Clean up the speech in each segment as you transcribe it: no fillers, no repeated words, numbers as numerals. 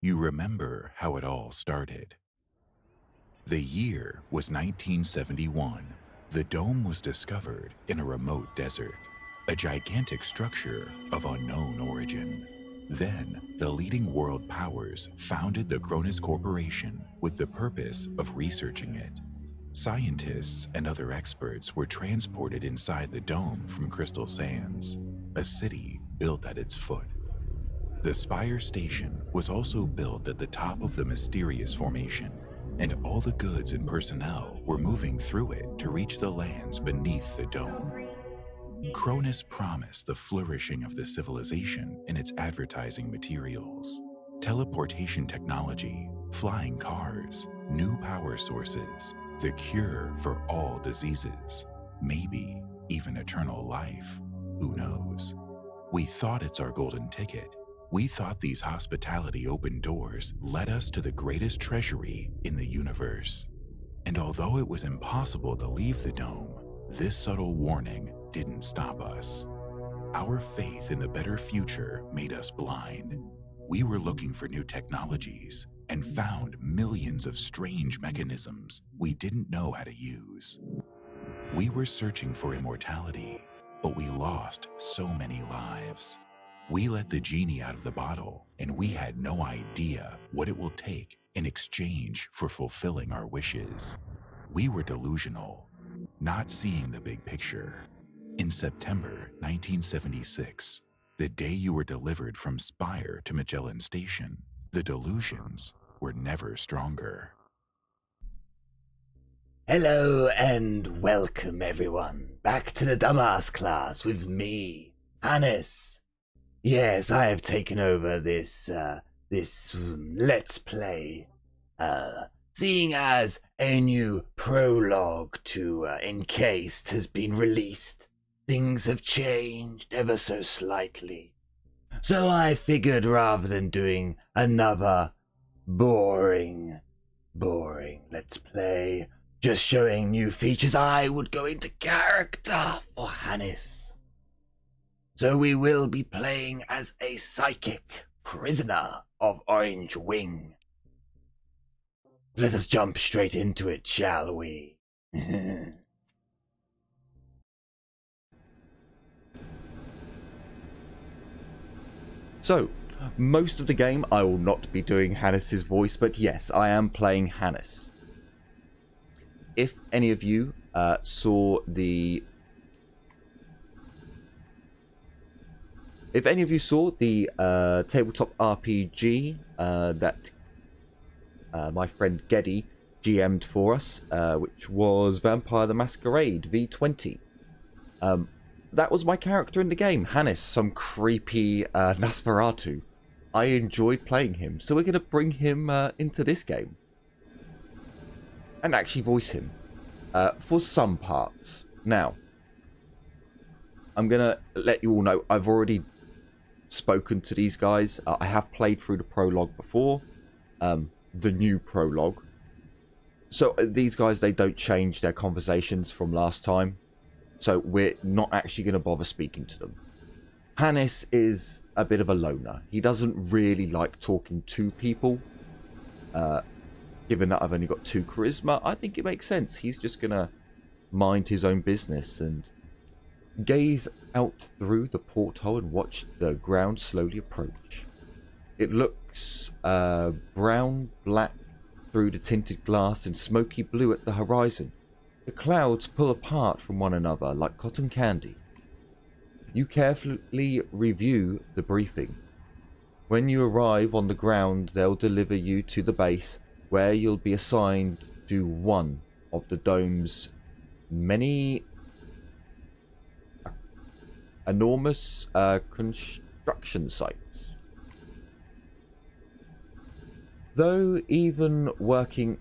You remember how it all started. The year was 1971. The dome was discovered in a remote desert, a gigantic structure of unknown origin. Then, the leading world powers founded the Cronus Corporation with the purpose of researching it. Scientists and other experts were transported inside the dome from Crystal Sands, a city built at its foot. The Spire Station was also built at the top of the mysterious formation, and all the goods and personnel were moving through it to reach the lands beneath the dome. Cronus promised the flourishing of the civilization in its advertising materials. Teleportation technology, flying cars, new power sources, the cure for all diseases, maybe even eternal life. Who knows? We thought it's our golden ticket. We thought these hospitality open doors led us to the greatest treasury in the universe. And although it was impossible to leave the dome, this subtle warning didn't stop us. Our faith in the better future made us blind. We were looking for new technologies and found millions of strange mechanisms we didn't know how to use. We were searching for immortality, but we lost so many lives. We let the genie out of the bottle, and we had no idea what it will take in exchange for fulfilling our wishes. We were delusional, not seeing the big picture. In September 1976, the day you were delivered from Spire to Magellan Station, the delusions were never stronger. Hello and welcome everyone back to the Dumbass class with me, Hannis. Yes, I have taken over this Let's Play, seeing as a new prologue to Encased has been released. Things have changed ever so slightly. So I figured rather than doing another boring Let's Play, just showing new features, I would go into character for Hannis. So we will be playing as a psychic prisoner of Orange Wing. Let us jump straight into it, shall we? So, most of the game I will not be doing Hannis's voice, but yes, I am playing Hannis. If any of you saw the tabletop RPG that my friend Geddy GM'd for us, which was Vampire the Masquerade V20, that was my character in the game, Hannis, some creepy Nosferatu. I enjoyed playing him, so we're going to bring him into this game and actually voice him for some parts. Now, I'm going to let you all know I've already spoken to these guys. I have played through the prologue before, the new prologue. So these guys, they don't change their conversations from last time. So we're not actually going to bother speaking to them. Hannis is a bit of a loner. He doesn't really like talking to people. Given that I've only got 2 charisma, I think it makes sense. He's just going to mind his own business and gaze out through the porthole and watch the ground slowly approach. It looks brown-black through the tinted glass and smoky blue at the horizon. The clouds pull apart from one another like cotton candy. You carefully review the briefing. When you arrive on the ground, they'll deliver you to the base, where you'll be assigned to one of the dome's many enormous construction sites. Though even working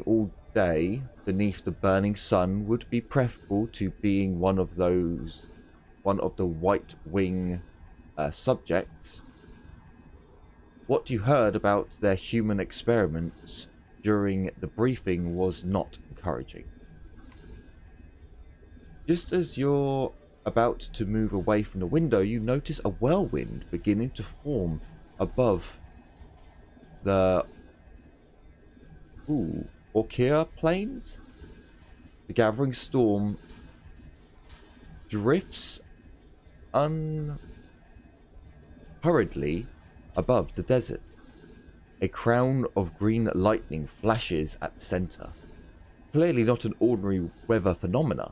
all day beneath the burning sun would be preferable to being one of the White Wing subjects, what you heard about their human experiments during the briefing was not encouraging. Just as you're about to move away from the window, you notice a whirlwind beginning to form above the Orkira Plains. The gathering storm drifts unhurriedly above the desert. A crown of green lightning flashes at the center. Clearly not an ordinary weather phenomena.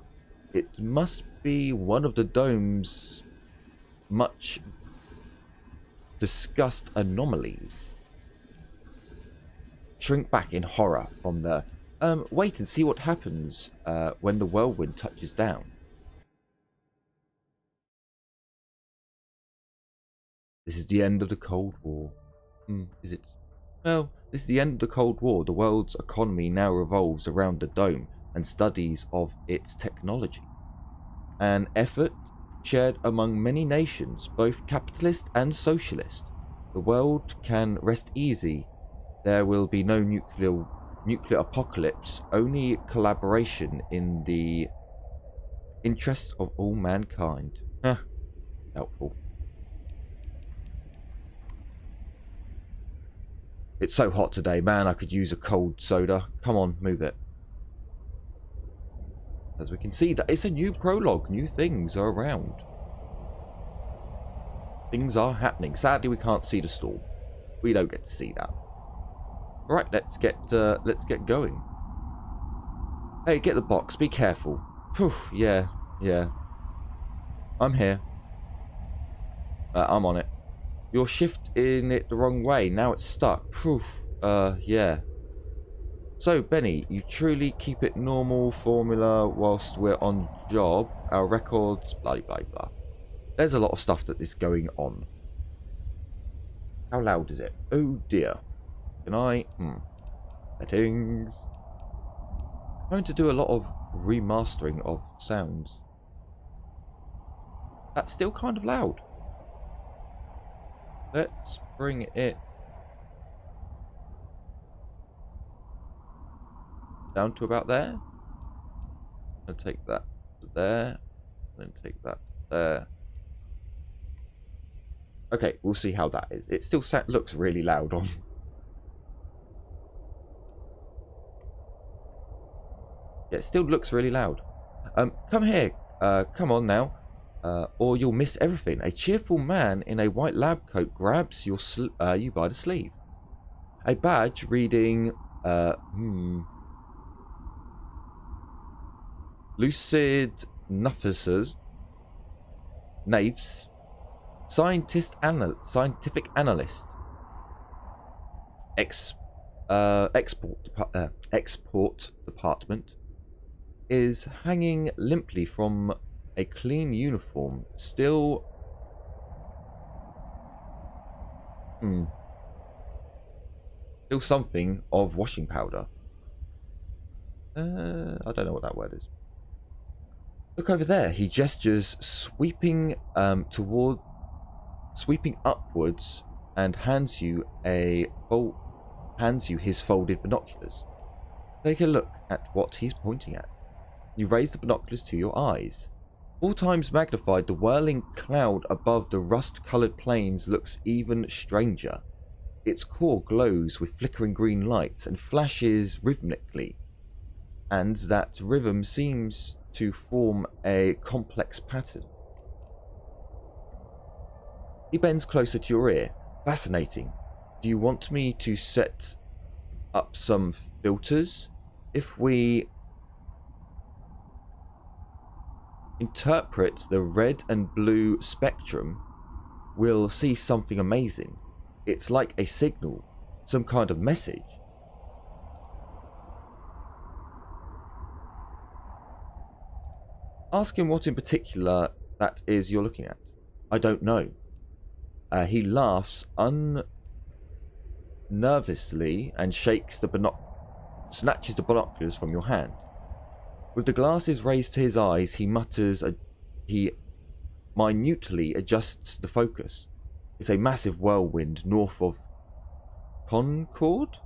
It must be one of the dome's much discussed anomalies. Shrink back in horror from the wait and see what happens when the whirlwind touches down. This is the end of the Cold War. Is it? Well, this is the end of the Cold War. The world's economy now revolves around the dome and studies of its technology. An effort shared among many nations, both capitalist and socialist. The world can rest easy. There will be no nuclear apocalypse, only collaboration in the interests of all mankind. Helpful. It's so hot today, man, I could use a cold soda. Come on, move it. As we can see, that it's a new prologue. New things are around. Things are happening. Sadly, we can't see the storm. We don't get to see that. Right, let's get going. Hey, get the box. Be careful. Whew, yeah. I'm here. I'm on it. You're shifting it the wrong way. Now it's stuck. Whew, yeah. So, Benny, you truly keep it normal formula whilst we're on job. Our records, blah, blah, blah. There's a lot of stuff that is going on. How loud is it? Oh, dear. Can I? Settings. I'm going to do a lot of remastering of sounds. That's still kind of loud. Let's bring it down to about there. And take that to there. Then take that to there. Okay, we'll see how that is. It still looks really loud on. Yeah, it still looks really loud. Come here. Come on now. Or you'll miss everything. A cheerful man in a white lab coat grabs you by the sleeve. A badge reading Lucid Nuffers Naves Scientific Analyst Export Department is hanging limply from a clean uniform, still something of washing powder. I don't know what that word is. Look over there. He gestures, sweeping upwards, and hands you his folded binoculars. Take a look at what he's pointing at. You raise the binoculars to your eyes. 4 times magnified, the whirling cloud above the rust-coloured plains looks even stranger. Its core glows with flickering green lights and flashes rhythmically, and that rhythm seems to form a complex pattern. He bends closer to your ear. Fascinating. Do you want me to set up some filters? If we interpret the red and blue spectrum, we'll see something amazing. It's like a signal, some kind of message. Ask him what in particular that is you're looking at. I don't know. He laughs unnervously and snatches the binoculars from your hand. With the glasses raised to his eyes, he mutters. He minutely adjusts the focus. It's a massive whirlwind north of Concord,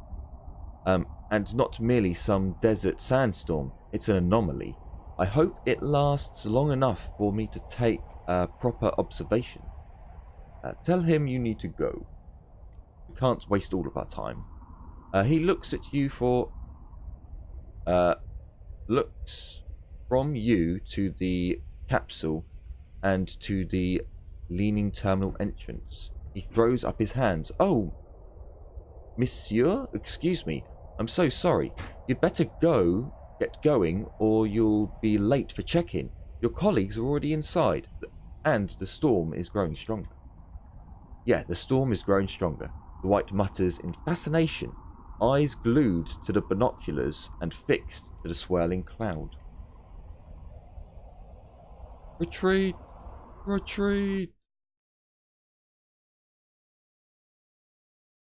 and not merely some desert sandstorm. It's an anomaly. I hope it lasts long enough for me to take proper observation. Tell him you need to go. can't waste all of our time. He looks at you for... looks from you to the capsule and to the leaning terminal entrance. He throws up his hands. Oh, Monsieur, excuse me. I'm so sorry. You'd better get going, or you'll be late for check-in. Your colleagues are already inside, and the storm is growing stronger. Yeah, the storm is growing stronger. The White mutters in fascination, eyes glued to the binoculars and fixed to the swirling cloud. Retreat! Retreat!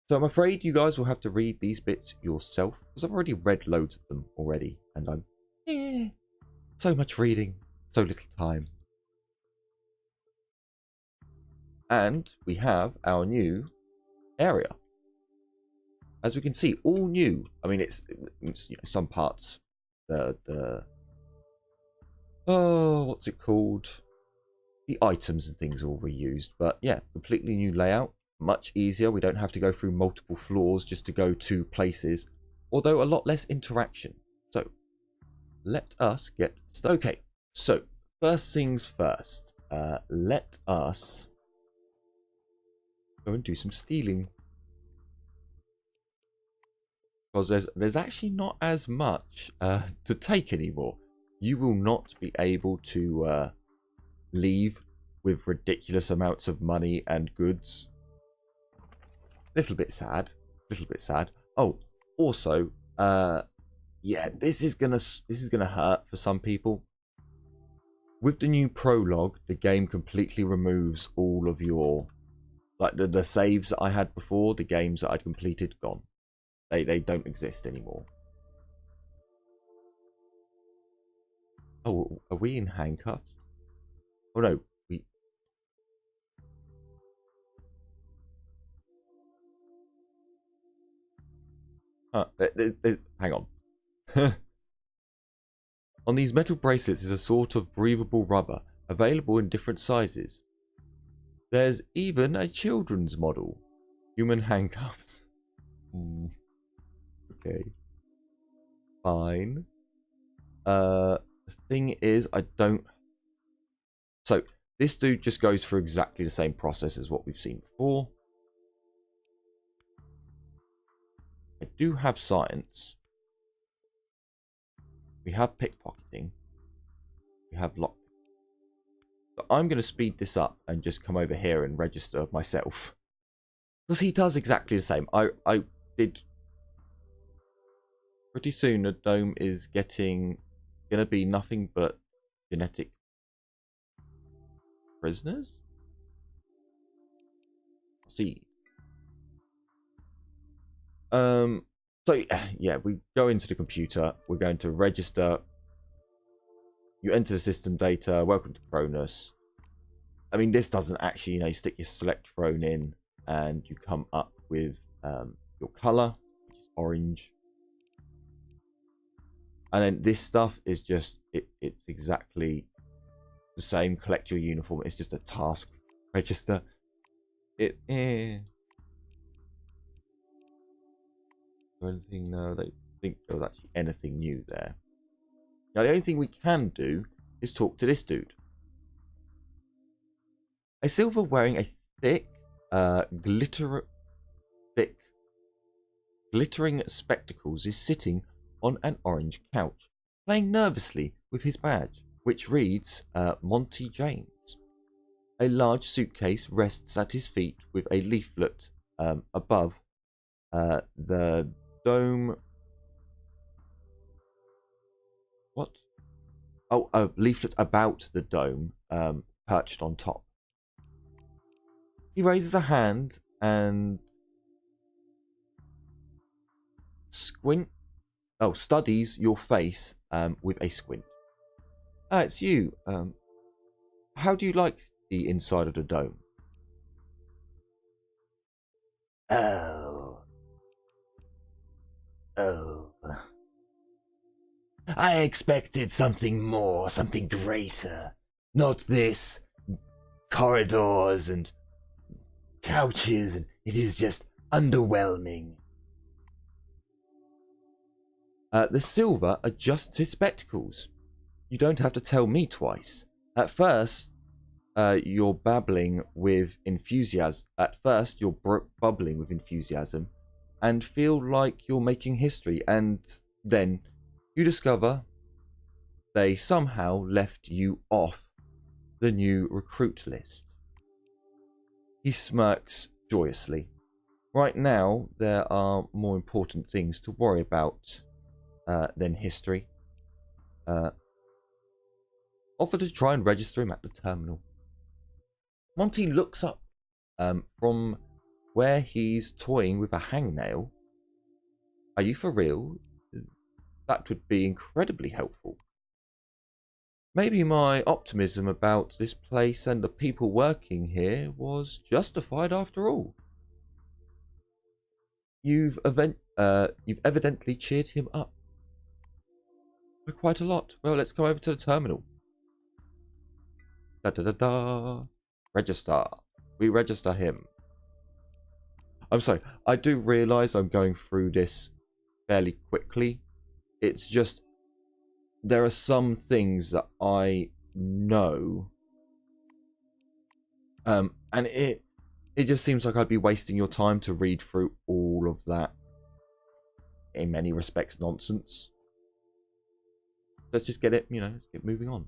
So I'm afraid you guys will have to read these bits yourself, because I've already read loads of them already, and I'm... so much reading, so little time. And we have our new area. As we can see, all new. I mean, it's some parts, what's it called? The items and things are all reused, but yeah, completely new layout. Much easier. We don't have to go through multiple floors just to go to places, although a lot less interaction. So let us get started. Okay, so first things first, let us go and do some stealing, because there's actually not as much to take anymore. You will not be able to leave with ridiculous amounts of money and goods. Little bit sad. Oh, also, yeah, this is gonna hurt for some people. With the new prologue, the game completely removes all of your, like, the saves that I had before, the games that I'd completed, gone. They don't exist anymore. Oh, are we in handcuffs? Oh no, we... hang on. On these metal bracelets is a sort of breathable rubber, available in different sizes. There's even a children's model. Human handcuffs. Okay. Fine. The thing is, I don't... So, this dude just goes through exactly the same process as what we've seen before. I do have science. We have pickpocketing. We have lockpicking. So I'm going to speed this up and just come over here and register myself. Because he does exactly the same. I did... Pretty soon the dome is going to be nothing but genetic prisoners? See. So yeah, we go into the computer. We're going to register. You enter the system data. Welcome to Cronus. I mean, this doesn't actually, you stick your select throne in, and you come up with your color, which is orange. And then this stuff is just it's exactly the same. Collect your uniform. It's just a task register. Anything? No, I don't think there was actually anything new there. Now the only thing we can do is talk to this dude. A silver wearing a thick, glittering spectacles is sitting on an orange couch, playing nervously with his badge, which reads Monty James. A large suitcase rests at his feet with a leaflet above the dome. What? Oh, a leaflet about the dome perched on top. He raises a hand and studies your face with a squint. It's you. How do you like the inside of the dome? Oh. I expected something more, something greater. Not this. Corridors and couches, and it is just underwhelming. The Silver adjusts his spectacles. You don't have to tell me twice. At first, you're babbling with enthusiasm. Bubbling with enthusiasm, and feel like you're making history. And then you discover they somehow left you off the new recruit list. He smirks joyously. Right now, there are more important things to worry about than history. Offer to try and register him at the terminal. Monty looks up from where he's toying with a hangnail. Are you for real? That would be incredibly helpful. Maybe my optimism about this place and the people working here was justified after all. You've evidently cheered him up by quite a lot. Well, let's go over to the terminal. Da-da-da-da. Register. We register him. I'm sorry, I do realise I'm going through this fairly quickly. It's just, there are some things that I know. And it just seems like I'd be wasting your time to read through all of that, in many respects, nonsense. Let's just get it, let's get moving on.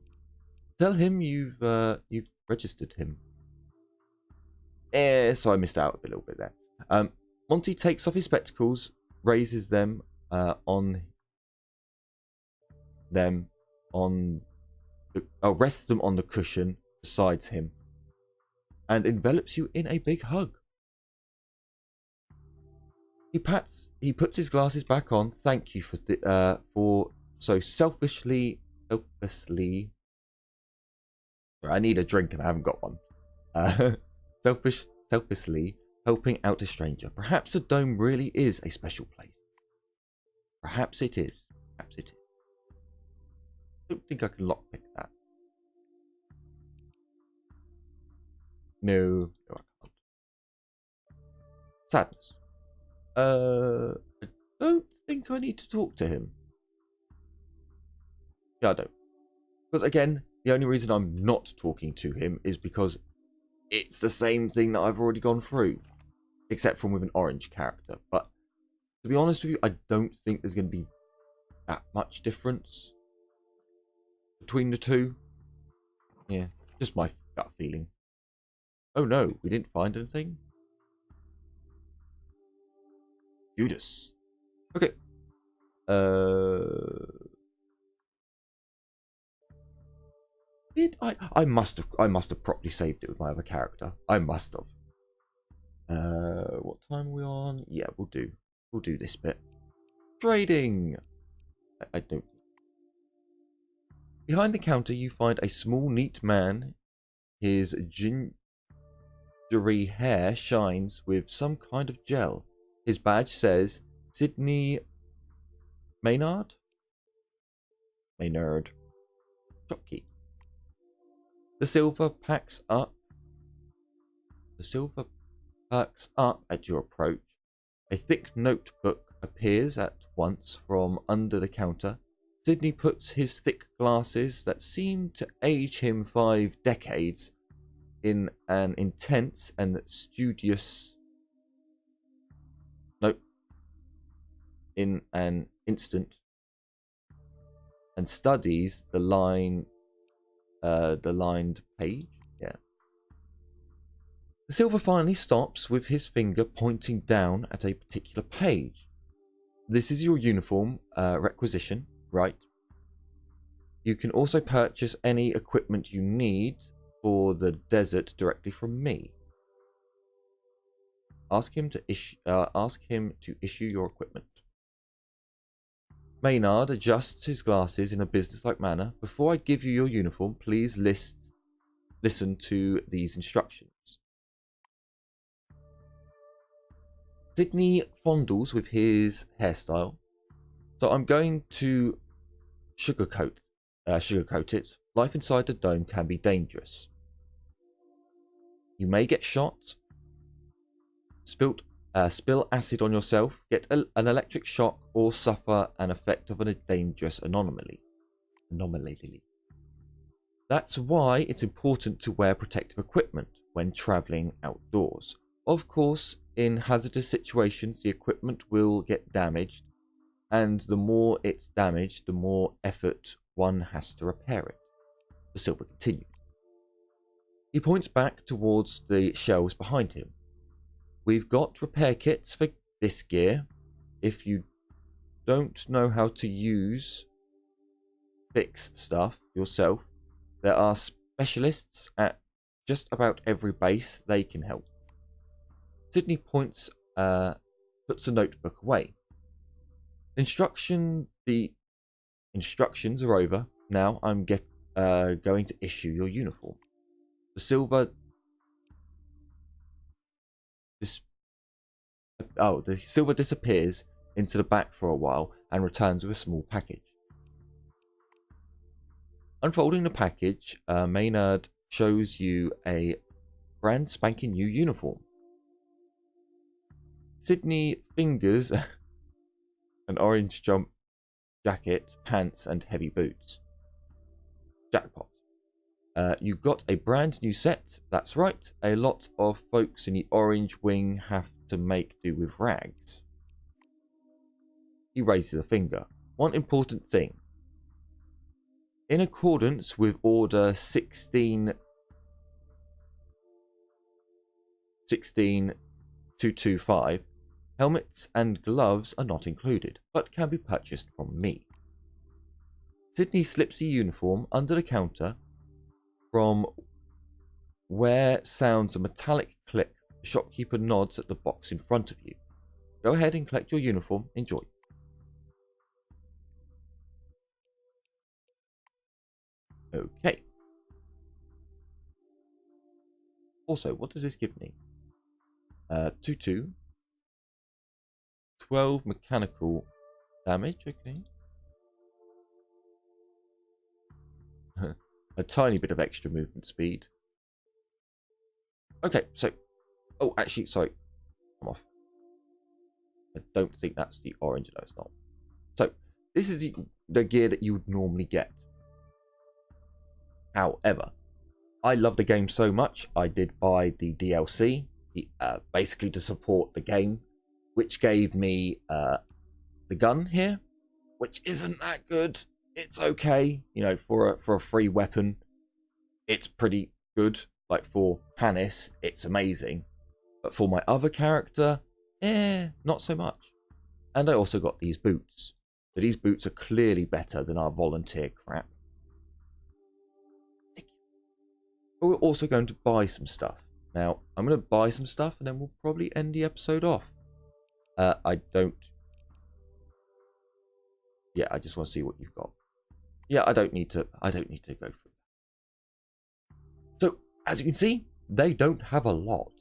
Tell him you've registered him. So I missed out a little bit there. Monty takes off his spectacles, raises them rests them on the cushion beside him, and envelops you in a big hug. He puts his glasses back on. Thank you for so selfishly. I need a drink and I haven't got one. Selfishly helping out a stranger. Perhaps the dome really is a special place. Perhaps it is. I don't think I can lockpick that. No, I can't. Sadness. I don't think I need to talk to him. Yeah, I don't. Because again, the only reason I'm not talking to him is because it's the same thing that I've already gone through. Except from with an orange character. But to be honest with you, I don't think there's going to be that much difference between the two. Yeah, just my gut feeling. Oh no, we didn't find anything. Judas. Okay. Did I must have properly saved it with my other character. I must have. What time are we on? Yeah, we'll do this bit. Trading. I don't. Behind the counter, you find a small, neat man. His gingery hair shines with some kind of gel. His badge says Sydney Maynard. Shopkeep. The silver packs up at your approach. A thick notebook appears at once from under the counter. Sydney puts his thick glasses that seem to age him 5 decades in an intense and studious... in an instant, and studies the lined page. Yeah. The silver finally stops with his finger pointing down at a particular page. This is your uniform requisition, right? You can also purchase any equipment you need for the desert directly from me. Ask him to issue your equipment. Maynard adjusts his glasses in a businesslike manner. Before I give you your uniform, please listen to these instructions. Sydney fondles with his hairstyle, so I'm going to sugarcoat it. Life inside the dome can be dangerous. You may get shot, spilt spill acid on yourself, get an electric shock, or suffer an effect of a dangerous anomaly. That's why it's important to wear protective equipment when traveling outdoors. Of course, in hazardous situations, the equipment will get damaged, and the more it's damaged, the more effort one has to repair it. The Silver continued. He points back towards the shelves behind him. We've got repair kits for this gear. If you don't know how to fix stuff yourself, there are specialists at just about every base. They can help. Sydney puts a notebook away. The instructions are over. Now I'm going to issue your uniform. The silver disappears into the back for a while and returns with a small package. Unfolding the package, Maynard shows you a brand spanking new uniform. Sydney fingers an orange jump jacket, pants, and heavy boots. Jackpot. You got a brand new set. That's right. A lot of folks in the orange wing have to make do with rags. He raises a finger. One important thing. In accordance with Order 16225, helmets and gloves are not included, but can be purchased from me. Sydney slips the uniform under the counter, from where sounds a metallic click. The shopkeeper nods at the box in front of you. Go ahead and collect your uniform. Enjoy. Okay. Also, what does this give me? 2-2. 12 mechanical damage. Okay. A tiny bit of extra movement speed. Okay, so... Oh, actually, sorry. I'm off. I don't think that's the orange. No, it's not. So, this is the gear that you would normally get. However, I love the game so much, I did buy the DLC, basically to support the game, which gave me the gun here, which isn't that good. It's okay, you know, for a free weapon, it's pretty good. Like for Hannis, it's amazing, but for my other character, not so much. And I also got these boots. So these boots are clearly better than our volunteer crap. But we're also going to buy some stuff. Now, I'm going to buy some stuff and then we'll probably end the episode off. I just want to see what you've got. Yeah, I don't need to go through that. So, as you can see, they don't have a lot.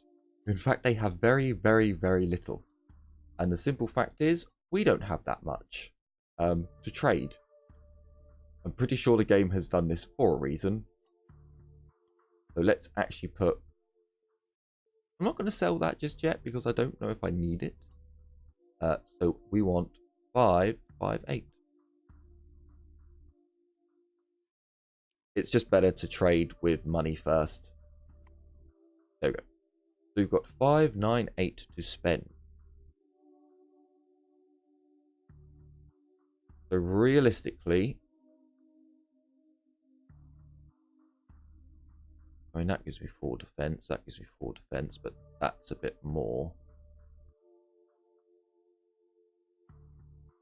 In fact, they have very, very, very little. And the simple fact is, we don't have that much to trade. I'm pretty sure the game has done this for a reason. So let's actually put... I'm not going to sell that just yet because I don't know if I need it. So we want 5, 5, 8. It's just better to trade with money first. There we go. So we've got 5, 9, 8 to spend. So realistically, I mean, that gives me 4 defense, that gives me 4 defense, but that's a bit more.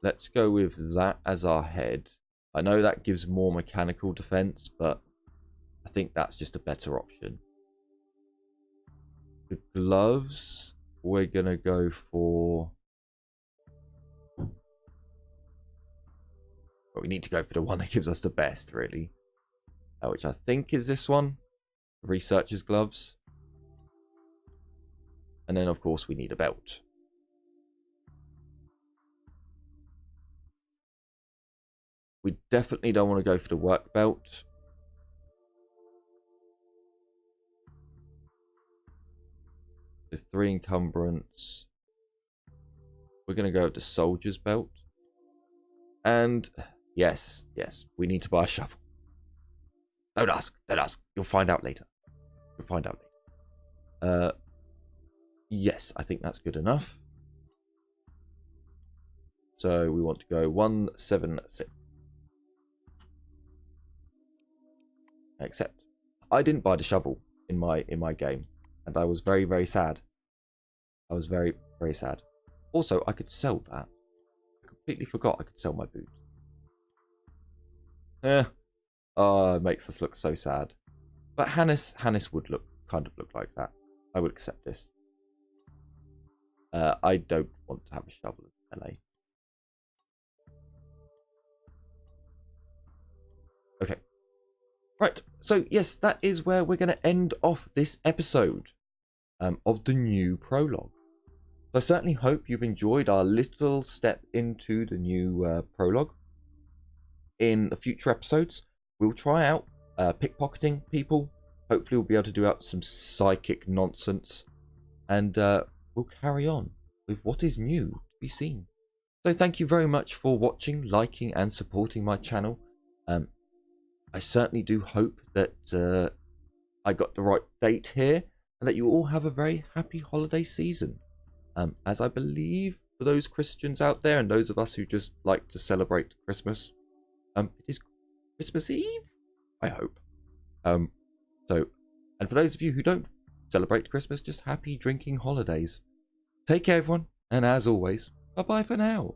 Let's go with that as our head. I know that gives more mechanical defense, but I think that's just a better option. The gloves, we're going to go for... But we need to go for the one that gives us the best, really. Which I think is this one. Researcher's gloves. And then, of course, we need a belt. We definitely don't want to go for the work belt. There's 3 encumbrance. we're going to go with the soldier's belt. And yes, we need to buy a shovel. Don't ask. You'll find out later. Yes, I think that's good enough. So we want to go 176. Except I didn't buy the shovel in my game, and I was very, very sad. I was very, very sad. Also, I could sell that. I completely forgot I could sell my boots. Oh, it makes us look so sad. But Hannis would kind of look like that. I would accept this. I don't want to have a shovel in LA. Okay. Right. So yes, that is where we're going to end off this episode of the new prologue. So I certainly hope you've enjoyed our little step into the new prologue. In the future episodes, we'll try out pickpocketing people. Hopefully we'll be able to do out some psychic nonsense. And we'll carry on with what is new to be seen. So thank you very much for watching, liking and supporting my channel. I certainly do hope that I got the right date here and that you all have a very happy holiday season. As I believe for those Christians out there and those of us who just like to celebrate Christmas, it is Christmas Eve, I hope. And for those of you who don't celebrate Christmas, just happy drinking holidays. Take care, everyone, and as always, bye-bye for now.